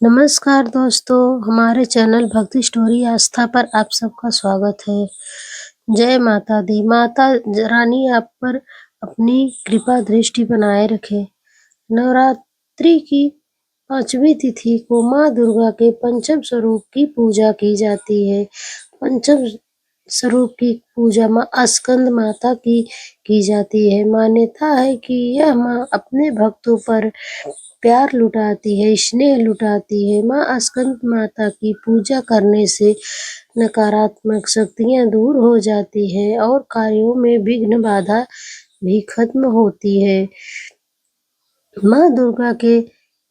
नमस्कार दोस्तों, हमारे चैनल भक्ति स्टोरी आस्था पर आप सबका स्वागत है। जय माता दी। माता रानी आप पर अपनी कृपा दृष्टि बनाए रखे। नवरात्रि की 5वीं तिथि को माँ दुर्गा के पंचम स्वरूप की पूजा की जाती है। पंचम स्वरूप की पूजा माँ स्कंद माता की जाती है। मान्यता है कि यह माँ अपने भक्तों पर प्यार लुटाती है, स्नेह लुटाती है। माँ स्कंद माता की पूजा करने से नकारात्मक शक्तियाँ दूर हो जाती है और कार्यों में विघ्न बाधा भी खत्म होती है। माँ दुर्गा के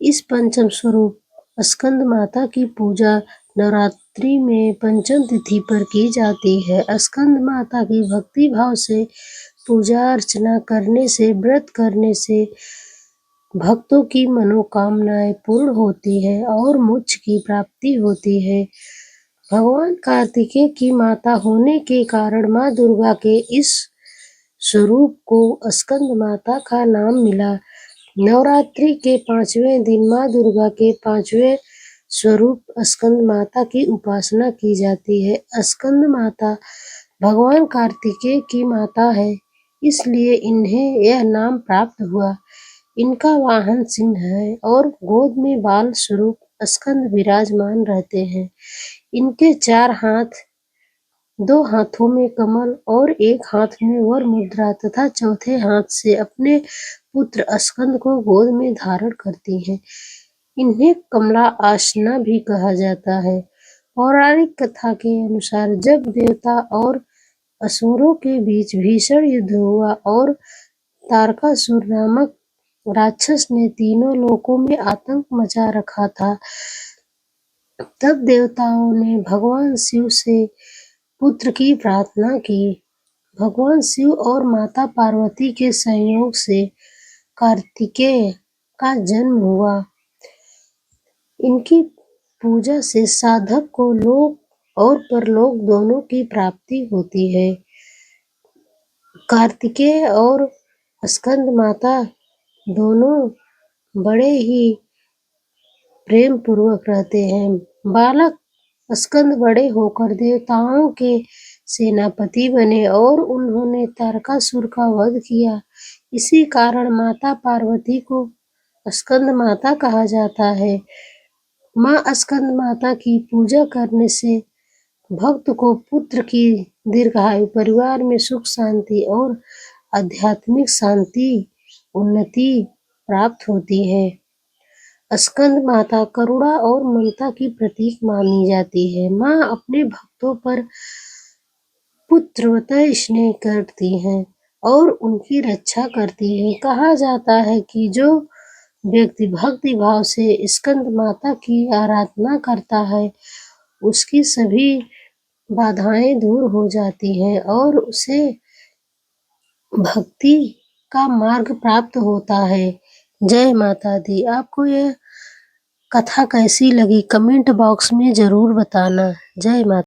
इस पंचम स्वरूप स्कंद माता की पूजा नवरात्रि में पंचम तिथि पर की जाती है। स्कंद माता की भक्ति भाव से पूजा अर्चना करने से, व्रत करने से भक्तों की मनोकामनाएं पूर्ण होती है और मोक्ष की प्राप्ति होती है। भगवान कार्तिकेय की माता होने के कारण माँ दुर्गा के इस स्वरूप को स्कंद माता का नाम मिला। नवरात्रि के 5वें दिन माँ दुर्गा के 5वें स्वरूप स्कंद माता की उपासना की जाती है। स्कंद माता भगवान कार्तिकेय की माता है, इसलिए इन्हें यह नाम प्राप्त हुआ। इनका वाहन सिंह है और गोद में बाल स्वरूप स्कंद विराजमान रहते हैं। इनके 4 हाथ, 2 हाथों में कमल और 1 हाथ में वर मुद्रा तथा चौथे हाथ से अपने पुत्र स्कंद को गोद में धारण करती हैं। इन्हें कमला आसना भी कहा जाता है। पौराणिक कथा के अनुसार जब देवता और असुरों के बीच भीषण युद्ध हुआ और तारकासुर नामक राक्षस ने तीनों लोकों में आतंक मचा रखा था, तब देवताओं ने भगवान शिव से पुत्र की प्रार्थना की। भगवान शिव और माता पार्वती के संयोग से कार्तिकेय का जन्म हुआ। इनकी पूजा से साधक को लोक और परलोक दोनों की प्राप्ति होती है। कार्तिकेय और स्कंद माता दोनों बड़े ही प्रेम पूर्वक रहते हैं। बालक स्कंद बड़े होकर देवताओं के सेनापति बने और उन्होंने तारकासुर का वध किया। इसी कारण माता पार्वती को स्कंद माता कहा जाता है। माँ स्कंद माता की पूजा करने से भक्त को पुत्र की दीर्घायु, परिवार में सुख शांति और आध्यात्मिक शांति, उन्नति प्राप्त होती है। स्कंद माता करुणा और ममता की प्रतीक मानी जाती है। माँ अपने भक्तों पर पुत्रवत स्नेह करती हैं और उनकी रक्षा करती हैं। कहा जाता है कि जो व्यक्ति भक्ति भाव से स्कंद माता की आराधना करता है, उसकी सभी बाधाएं दूर हो जाती हैं और उसे भक्ति का मार्ग प्राप्त होता है। जय माता दी। आपको यह कथा कैसी लगी कमेंट बॉक्स में जरूर बताना। जय माता।